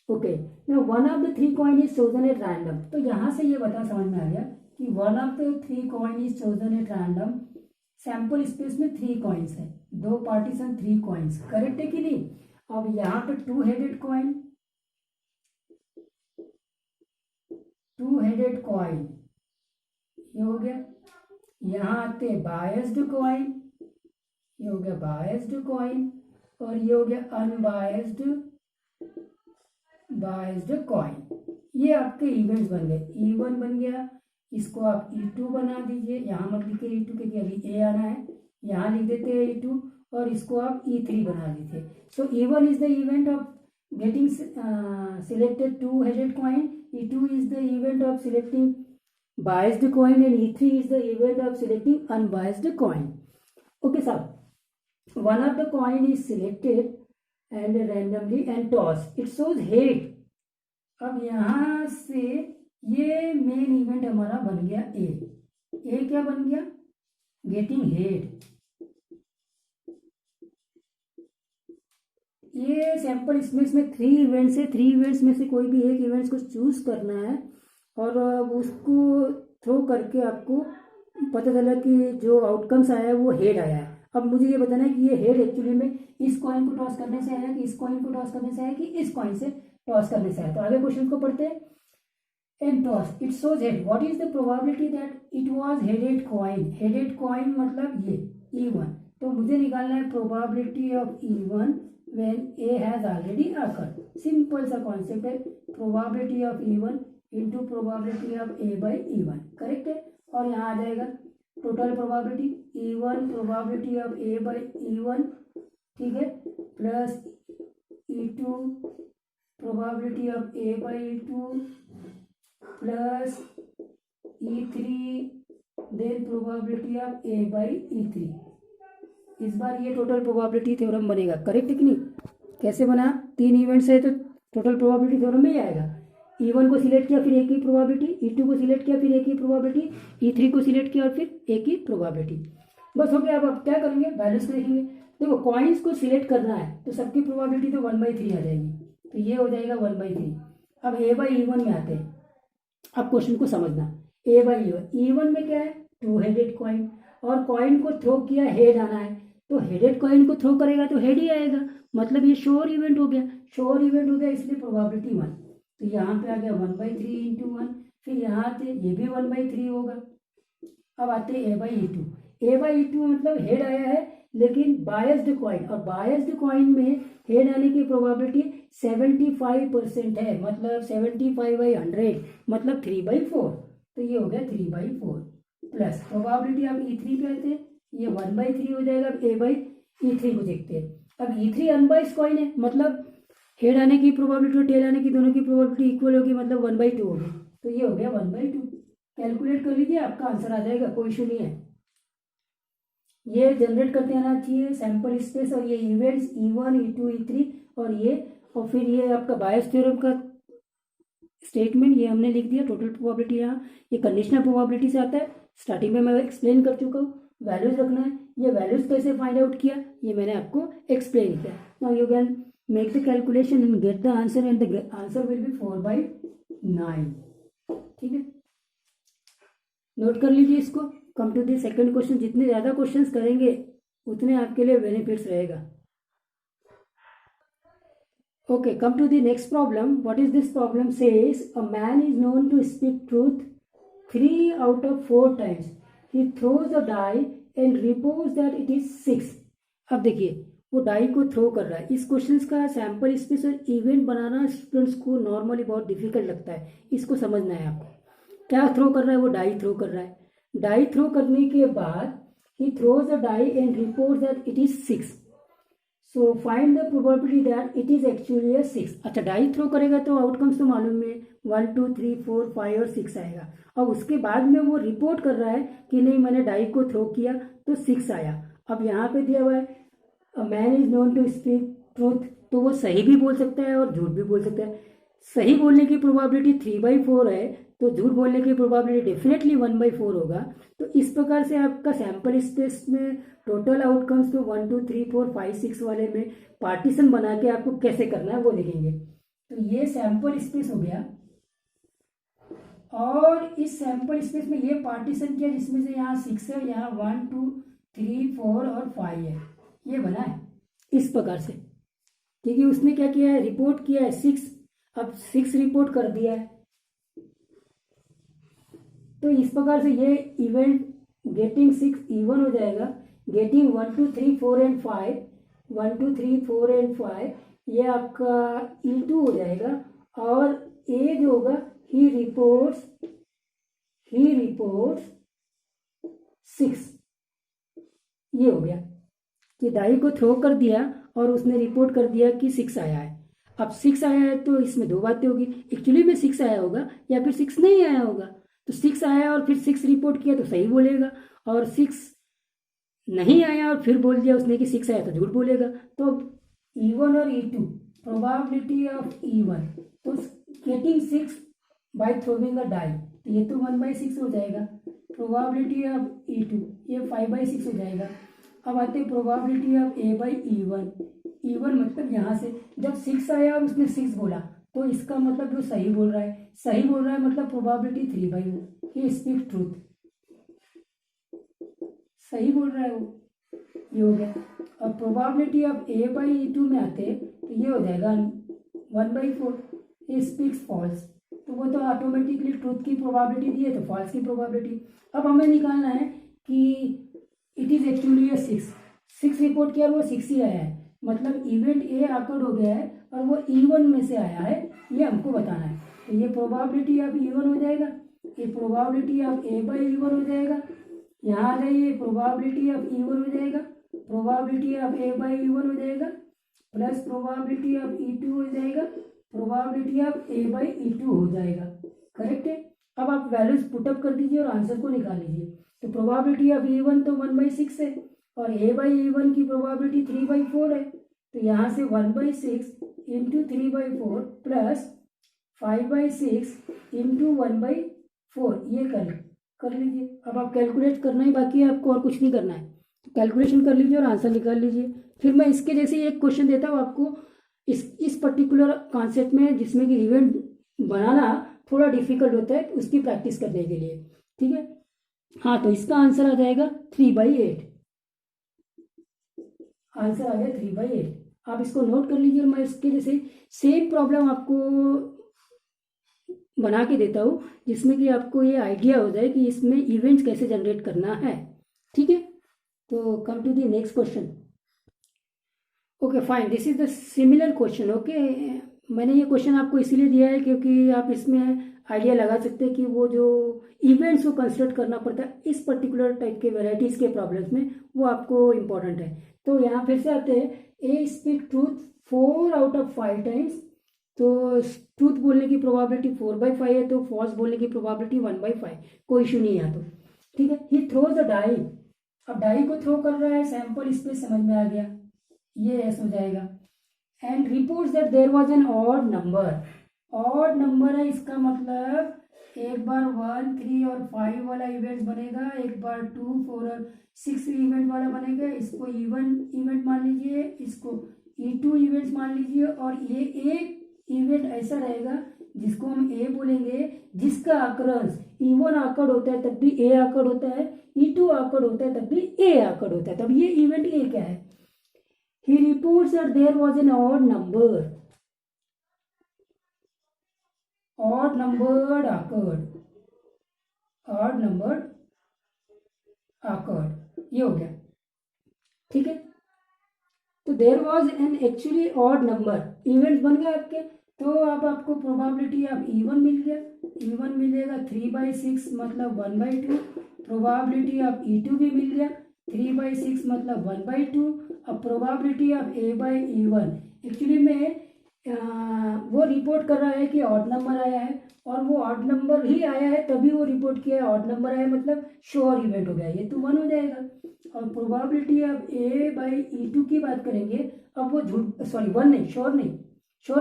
Okay, now one of the 3 coin is chosen at random। तो यहाँ से ये बता समझ में आ गया कि one of the 3 coin is chosen at random sample space में 3 कॉइन्स है, 2 पार्टीशन 3 कॉइन्स, करेक्ट है कि नहीं। अब यहाँ पे 2 हेडेड कॉइन, 2 हेडेड कॉइन ये हो गया। यहाँ आते बायस्ड कॉइन, ये हो गया बायस्ड कॉइन, और ये हो गया अनबायस्ड बायस्ड कॉइन। ये आपके इवेंट्स बन गए, E1 बन गया, इसको आप E2 बना दीजिए, यहाँ मत लिखिए E2 क्योंकि अभी A आना है, यहाँ लिख देते हैं E2, और इसको आप E3 बना दीजिए। सो E1 is the event of getting selected 2-headed coin, E2 is the event of selecting biased coin, and E3 is the event of selecting unbiased coin. Okay sir, one of the coin is selected and randomly and tossed, it shows head। अब यहाँ से ये main event हमारा बन गया ए क्या बन गया, गेटिंग हेड। ये सैंपल इसमें 3 इवेंट्स है, 3 इवेंट्स में से कोई भी एक इवेंट्स को चूज करना है, और उसको थ्रो करके आपको पता चला कि जो आउटकम्स आया है वो हेड आया है। अब मुझे ये बताना है कि ये हेड एक्चुअली में इस कॉइन को टॉस करने से आया, कि इस कॉइन को टॉस करने से आया, कि इस कॉइन से टॉस करने से आया। तो आगे क्वेश्चन को पढ़ते हैं। And toss it shows head, what is the probability that it was headed coin. Headed coin मतलब ये E1, तो मुझे निकालना है probability of E1 when A has already occurred। Simple सा कॉन्सेप्ट है, probability of E1 into probability of A by E1, correct है। और यहाँ आ जाएगा total probability E1 probability of A by E1, ठीक है, plus E2 probability of A by E2, plus E3 then probability of A by E3। इस बार ये total probability theorem बनेगा, करेक्ट है कि नहीं। कैसे बना, 3 इवेंट्स है तो टोटल प्रोबेबिलिटी थ्योरम में ही आएगा। E1 को सिलेक्ट किया फिर एक ही प्रोबेबिलिटी, E2 को सिलेक्ट किया फिर एक ही प्रोबेबिलिटी, E3 को सिलेक्ट किया और फिर एक ही प्रोबेबिलिटी। बस हो गया। अब आप क्या करेंगे, वैल्यूज देखेंगे। देखो कॉइन्स को सिलेक्ट करना है तो सबकी प्रोबेबिलिटी तो 1/3 आ जाएगी, तो ये हो जाएगा 1/3। अब A बाई E1 में आते हैं। अब क्वेश्चन को समझना, A बाई E1 में क्या है, 2 हेडेड कॉइन, और कॉइन को थ्रो किया हेड आना है, तो हेडेड कॉइन को थ्रो करेगा तो हेड ही आएगा, मतलब ये श्योर इवेंट हो गया। श्योर इवेंट हो गया इसलिए प्रोबेबिलिटी 1, तो यहाँ पे आ गया 1/3 इंटू 1, फिर यहाँ आते ये भी 1/3 होगा। अब आते A by E2। A by E2 मतलब हेड आया है लेकिन बायस्ड कॉइन, और बायस्ड कॉइन में हेड आने की प्रोबेबिलिटी 75% है, मतलब 75/100 मतलब 3/4, तो ये हो गया 3/4 प्लस प्रोबेबिलिटी। अब E3 पे आते हैं, ये 1/3 हो जाएगा। अब A बाई E3 को देखते हैं। अब E3 अनबाइस्ड कॉइन है, मतलब हेड आने की प्रोबेबिलिटी और टेल आने की दोनों की प्रोबेबिलिटी इक्वल होगी, मतलब 1/2 होगी, तो ये हो गया 1/2। कैलकुलेट कर लीजिए, आपका आंसर आ जाएगा, कोई इशू नहीं है। ये जनरेट करते आना चाहिए सैंपल स्पेस, और ये इवेंट्स E1 E2 E3 और फिर ये आपका बायस थ्योरम का स्टेटमेंट, ये हमने लिख दिया। टोटल प्रोबेबिलिटी यहाँ ये कंडीशनल प्रोबेबिलिटी से आता है, स्टार्टिंग में मैं एक्सप्लेन कर चुका हूँ। वैल्यूज रखना है, ये वैल्यूज कैसे फाइंड आउट किया ये मैंने आपको एक्सप्लेन किया। Now you can make the calculation and get the answer, and the answer will be 4/9। ठीक है, नोट कर लीजिए इसको। Come to the second question, जितने ज्यादा क्वेश्चंस करेंगे उतने आपके लिए बेनिफिट्स रहेगा। Okay, come to the next problem. What is this problem? Says a man is known to speak truth 3 out of 4 times. He throws a die and reports that it is 6. अब देखिए वो die को throw कर रहा है। इस question का sample space और इवेंट बनाना स्टूडेंट्स को नॉर्मली बहुत डिफिकल्ट लगता है, इसको समझना है आपको। क्या थ्रो कर रहा है, वो डाई थ्रो कर रहा है। डाई थ्रो करने के बाद he throws a die and reports that it is 6. So find the probability that it is actually 6। अच्छा, डाई थ्रो करेगा तो आउटकम्स तो मालूम है, 1 2 3 4 5 और 6 आएगा। और उसके बाद में वो रिपोर्ट कर रहा है कि नहीं मैंने डाई को थ्रो किया तो 6 आया। अब यहाँ पे दिया हुआ है a man is known to speak truth, तो वो सही भी बोल सकता है और झूठ भी बोल सकता है। सही बोलने की प्रोबेबिलिटी 3/4 है, तो झूठ बोलने की प्रोबेबिलिटी डेफिनेटली 1/4 होगा। तो इस प्रकार से आपका सैंपल स्पेस में टोटल आउटकम्स तो 1 2 3 4 5 6 वाले में पार्टीशन बना के आपको कैसे करना है वो देखेंगे। तो ये सैंपल स्पेस हो गया, और इस सैंपल स्पेस में ये पार्टीशन किया जिसमें से यहाँ 6 है, यहाँ 1 2 3, 4 और 5 है, ये बना है इस प्रकार से। क्योंकि उसने क्या किया है, रिपोर्ट किया है 6, अब 6 रिपोर्ट कर दिया है। तो इस प्रकार से ये इवेंट गेटिंग 6 E1 हो जाएगा, गेटिंग 1 2 3 4 एंड 5, 1 2 3 4 एंड 5 ये आपका E2 हो जाएगा। और ए जो होगा ही रिपोर्ट्स 6, ये हो गया कि डाई को थ्रो कर दिया और उसने रिपोर्ट कर दिया कि 6 आया है। अब 6 आया है तो इसमें दो बातें होगी, एक्चुअली में 6 आया होगा या फिर 6 नहीं आया होगा। तो 6 आया और फिर 6 रिपोर्ट किया तो सही बोलेगा, और 6 नहीं आया और फिर बोल दिया उसने कि 6 आया तो झूठ बोलेगा। तो E1 और E2 प्रोबेबिलिटी ऑफ E1, तो getting 6 by throwing a die, तो ये तो 1/6 हो जाएगा। प्रोबेबिलिटी ऑफ E2 ये 5/6 हो जाएगा। अब आते हैं प्रोबेबिलिटी ऑफ A/E1। E1 मतलब यहाँ से जब 6 आया और उसने 6 बोला तो इसका मतलब वो सही बोल रहा है, सही बोल रहा है मतलब प्रोबेबिलिटी 3/2, ये स्पीक ट्रूथ, सही बोल रहा है वो, ये हो गया। अब प्रोबेबिलिटी ऑफ A/E2 में आते तो ये हो जाएगा 1/4, ये स्पीक्स फॉल्स, तो वो तो ऑटोमेटिकली ट्रूथ की प्रोबेबिलिटी दी है तो फॉल्स की प्रोबेबिलिटी। अब हमें निकालना है कि it is actually A 6 report किया और वो 6 ही आया है, मतलब इवेंट ए आकर्ड हो गया है और वो E1 में से आया है, ये हमको बताना है। तो ये प्रोबेबिलिटी ऑफ E1 हो जाएगा, ये प्रोबेबिलिटी ऑफ A/E1 हो जाएगा, यहाँ आ जाइए प्रोबेबिलिटी ऑफ E1 हो जाएगा, प्रोबेबिलिटी ऑफ A/E1 हो जाएगा, प्लस प्रोबेबिलिटी ऑफ E2 हो जाएगा, प्रोबेबिलिटी ऑफ A/E2 हो जाएगा। करेक्ट है। अब आप वैल्यूज पुटअप कर दीजिए और आंसर को निकाल लीजिए। तो प्रोबेबिलिटी ऑफ E1 तो 1/6 है और A/E1 की प्रोबेबिलिटी 3/4 है, तो यहाँ से 1/6 इंटू 3/4 प्लस 5/6 इंटू 1/4, ये कर लीजिए। अब आप कैलकुलेट करना ही बाकी है आपको, और कुछ नहीं करना है, तो कैलकुलेशन कर लीजिए और आंसर निकाल लीजिए। फिर मैं इसके जैसे एक क्वेश्चन देता हूँ आपको इस पर्टिकुलर कॉन्सेप्ट में, जिसमें कि इवेंट बनाना थोड़ा डिफिकल्ट होता है उसकी प्रैक्टिस करने के लिए, ठीक है। हाँ, तो इसका आंसर आ जाएगा 3/8, आंसर आ गया 3/8। आप इसको नोट कर लीजिए और मैं इसके जैसे सेम प्रॉब्लम आपको बना के देता हूँ, जिसमें कि आपको ये आइडिया हो जाए कि इसमें इवेंट्स कैसे जनरेट करना है, ठीक है। तो come to the next question. Okay fine, this is the similar question. Okay, मैंने ये क्वेश्चन आपको इसीलिए दिया है क्योंकि आप इसमें आइडिया लगा सकते हैं कि वो जो इवेंट्स को कंसिडर करना पड़ता है इस पर्टिकुलर टाइप के वेराइटीज के प्रॉब्लम्स में, वो आपको इम्पोर्टेंट है। तो यहाँ फिर से आते हैं, A speak truth 4 out of 5 times, तो ट्रूथ बोलने की प्रोबेबिलिटी 4/5 है, तो फॉल्स बोलने की प्रोबेबिलिटी 1/5, कोई इशू नहीं है। तो ठीक है, ही थ्रोज अ डाई, अब डाई को थ्रो कर रहा है, सैंपल इस पे समझ में आ गया, ये ऐसा हो जाएगा। And reports that there was an odd number, odd number है इसका मतलब एक बार 1 3 और 5 वाला इवेंट बनेगा, एक बार 2 4 और 6 इवेंट वाला बनेगा। इसको E1 इवेंट मान लीजिए, इसको E2 इवेंट्स मान लीजिए, और ये एक इवेंट ऐसा रहेगा जिसको हम ए बोलेंगे, जिसका अकरंस E1 आकड़ होता है तब भी ए आकड़ होता है, E2 आकड़ होता है तब भी ए आकड़ होता है, तब ये इवेंट ए क्या है। He reports that there was an odd numbered occurred, ये हो गया, ठीक है। तो there was an actually odd number, event बन गए आपके, तो अब आपको प्रोबेबिलिटी ऑफ E1 मिल गया, E1 मिलेगा 3/6 मतलब 1/2, प्रोबेबिलिटी ऑफ E2 भी मिल गया 3/6 मतलब 1/2। अब प्रोबेबिलिटी ऑफ A/E1, एक्चुअली में वो रिपोर्ट कर रहा है कि ऑड नंबर आया है, और वो ऑड नंबर ही आया है तभी वो रिपोर्ट किया है, ऑड नंबर आया मतलब श्योर इवेंट हो गया, ये तो 1 हो जाएगा। और प्रोबेबिलिटी ऑफ A/E2 की बात करेंगे, अब वो झूठ, सॉरी 1 नहीं, श्योर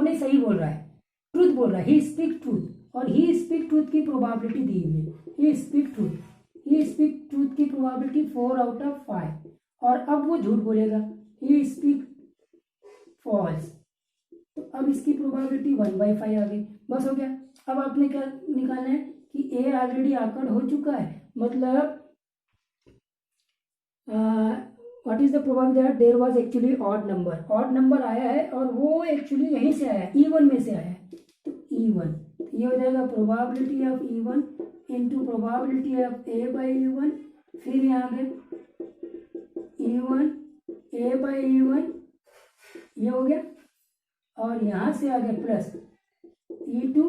नहीं, सही बोल रहा है, ट्रूथ बोल रहा है, ही स्पीक ट्रूथ, और ही स्पीक ट्रूथ की प्रोबेबिलिटी दी हुई है, ही स्पीक ट्रूथ की प्रोबेबिलिटी 4 आउट ऑफ 5, और अब वो झूठ बोलेगा, ही स्पीक फॉल्स, तो अब इसकी प्रोबेबिलिटी 1/5 आ गई, बस हो गया। अब आपने क्या निकालना है कि ए ऑलरेडी आकड़ हो चुका है, मतलब what is the probability that there was actually odd number आया है और वो एक्चुअली यहीं से आया है, E1 में से आया है। तो E1 ये हो जाएगा probability of E1 into probability of A by E1, फिर यहाँ पे E1 A बाई E1 ये हो गया, और यहाँ से आ गया प्लस E2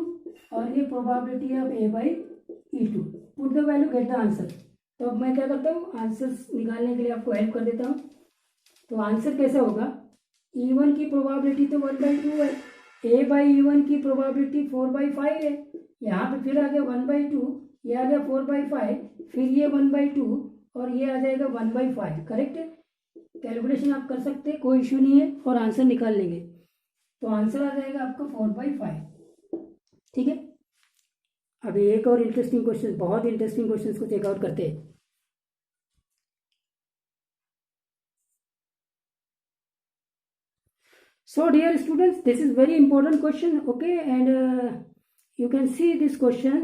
और ये probability of A by E2। Put the value, gate the answer. तो अब मैं क्या करता हूँ, आंसर निकालने के लिए आपको हेल्प कर देता हूँ। तो आंसर कैसा होगा, E1 की प्रोबेबिलिटी तो 1/2 है, A बाई E1 की प्रोबेबिलिटी 4/5 है, यहाँ पे फिर आ गया 1/2, ये आ गया 4/5, फिर ये 1/2 और ये आ जाएगा 1/5। करेक्ट है, कैलकुलेशन आप कर सकते हैं, कोई इशू नहीं है, और आंसर निकाल लेंगे। तो आंसर आ जाएगा आपका 4/5। ठीक है, अभी एक और इंटरेस्टिंग क्वेश्चन, बहुत इंटरेस्टिंग क्वेश्चन को चेकआउट करते हैं। So dear students, this is very important question, okay, and you can see this question.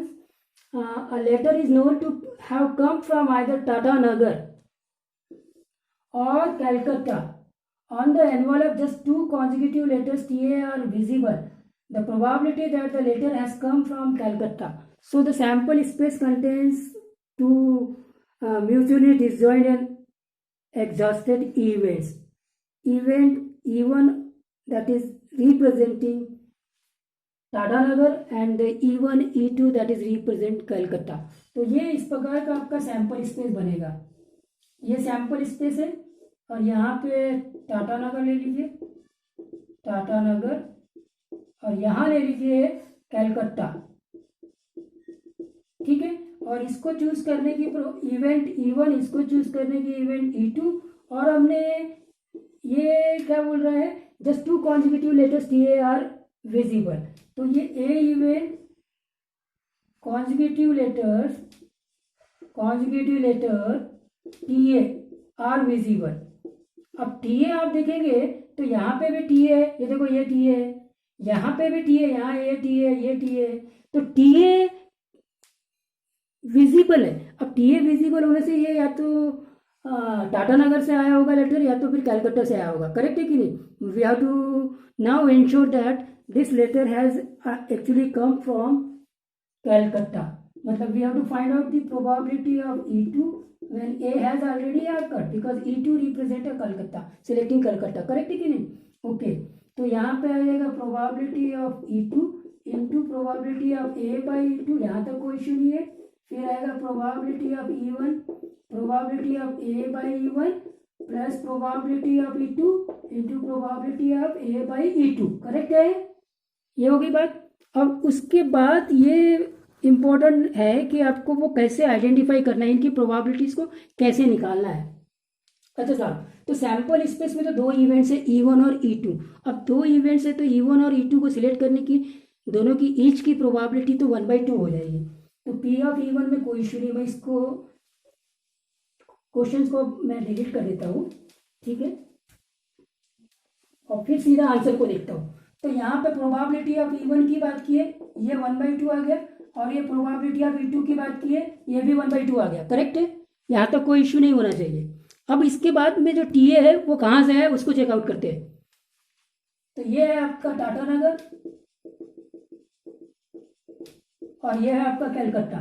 A letter is known to have come from either Tata Nagar or Calcutta. On the envelope, just two consecutive letters TA are visible. The probability that the letter has come from Calcutta. So the sample space contains two mutually disjoint and exhausted events. Event E1 that is representing Tata Nagar and E1 E2 that is represent Calcutta. तो ये इस प्रकार का आपका sample space बनेगा। ये sample space है और यहाँ पे टाटा नगर ले लीजिए, टाटा नगर, और यहाँ ले लीजिए कैलकत्ता। ठीक है, और इसको चूज करने की इवेंट E1, इसको चूज करने की इवेंट E2, और हमने ये क्या बोल रहा है, just two consecutive letters TA are visible. तो ये A event consecutive letter TA are visible. अब TA आप देखेंगे तो यहाँ पे भी TA है, ये देखो ये TA है, यहाँ पे भी TA, यहाँ ये TA है, ये TA है, तो TA विजिबल है। अब TA विजिबल होने से ये या तो टाटा नगर से आया होगा लेटर, या तो फिर कैलकत्ता से आया होगा। करेक्ट है कि नहीं? We have to now ensure that this letter has actually come from Calcutta. मतलब we have to find out the probability of E2 when A has already occurred because E2 represent a Calcutta, selecting Calcutta। Correct है कि नहीं? Okay, तो यहाँ पे आ जाएगा probability of E2 into probability of A by E2, यहाँ तक कोई इशू नहीं है। फिर आएगा probability of E1, probability of A by E1 plus probability of E2 into probability of A by E2। Correct है, ये होगी बात। अब उसके बाद ये इम्पोर्टेंट है कि आपको वो कैसे आइडेंटिफाई करना है, इनकी प्रोबेबिलिटीज को कैसे निकालना है। अच्छा साहब, तो सैंपल स्पेस में तो दो इवेंट्स है E1 और E2। अब दो इवेंट्स है तो E1 और E2 को सिलेक्ट करने की दोनों की ईच की प्रोबेबिलिटी तो 1/2 हो जाएगी। तो P ऑफ E1 में कोई इशू नहीं, मैं इसको क्वेश्चंस को मैं डिलीट कर देता हूँ। ठीक है, और फिर सीधा आंसर को देखता हूँ। तो यहाँ पे प्रोबेबिलिटी ऑफ E1 की बात की है, ये 1/2 आ गया, और ये प्रोबेबिलिटी ऑफ E2 की बात की है, ये भी 1/2 आ गया। करेक्ट है, यहाँ तक कोई इश्यू नहीं होना चाहिए। अब इसके बाद में जो TA है वो कहाँ से है उसको चेकआउट करते हैं। तो ये है आपका टाटा नगर और ये है आपका कैलकत्ता।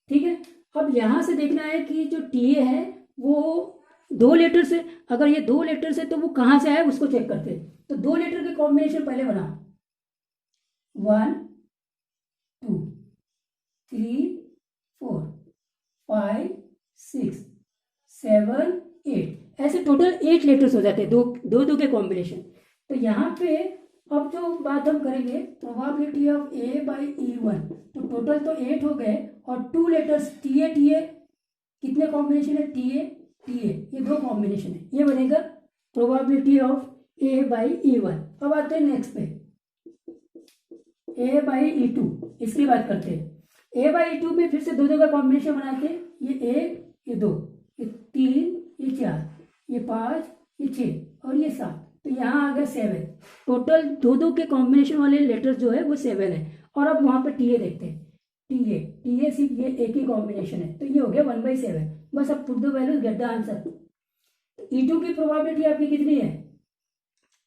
ठीक है, अब यहां से देखना है कि जो TA है वो दो लेटर से, अगर ये दो लेटर से तो वो कहां से आए उसको चेक करते हैं। तो दो लेटर के कॉम्बिनेशन पहले बना, 1 2 3 4 5 6 7 8, ऐसे टोटल 8 लेटर्स हो जाते हैं दो के कॉम्बिनेशन। तो यहाँ पे अब जो बात हम करेंगे probability of A by E1, तो टोटल तो 8 हो गए, और 2 लेटर्स TA कितने कॉम्बिनेशन है, TA ये दो कॉम्बिनेशन है, ये बनेगा probability of A by E1। अब आते हैं नेक्स्ट पे, A बाई E2, इसकी बात करते हैं। A बाई E2 में फिर से दो का कॉम्बिनेशन बनाते हैं, ये 1 ये 2 ये 3 ये 4 ये 5 ये 6 और ये 7, तो यहाँ आ गया 7। टोटल दो के कॉम्बिनेशन वाले लेटर्स जो है वो 7 है। और अब वहां पे TA देखते हैं, टी ए सिर्फ ये एक ही कॉम्बिनेशन है, तो ये हो गया 1/7। बस अब put the values, gate the answer. E2 की प्रोबेबिलिटी आपकी कितनी है?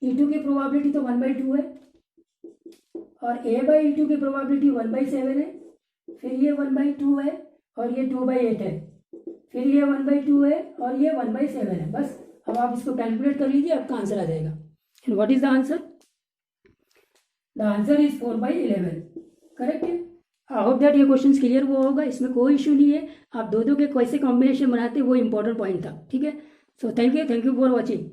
E2 की प्रोबेबिलिटी तो 1/2 है, और A/E2 की प्रोबेबिलिटी 1/7 है, फिर ये 1/2 है, और ये 2/8 है, फिर ये 1/2 है, और ये 1/7 है। बस अब आप इसको कैलकुलेट कर लीजिए, आपका आंसर आ जाएगा। And what is the answer? The answer is 4/11। Correct है। आई होप दैट ये क्वेश्चन क्लियर हुआ होगा, इसमें कोई इशू नहीं है। आप दो के कैसे कॉम्बिनेशन बनाते हैं वो इंपॉर्टेंट पॉइंट था, ठीक है। So thank you for watching.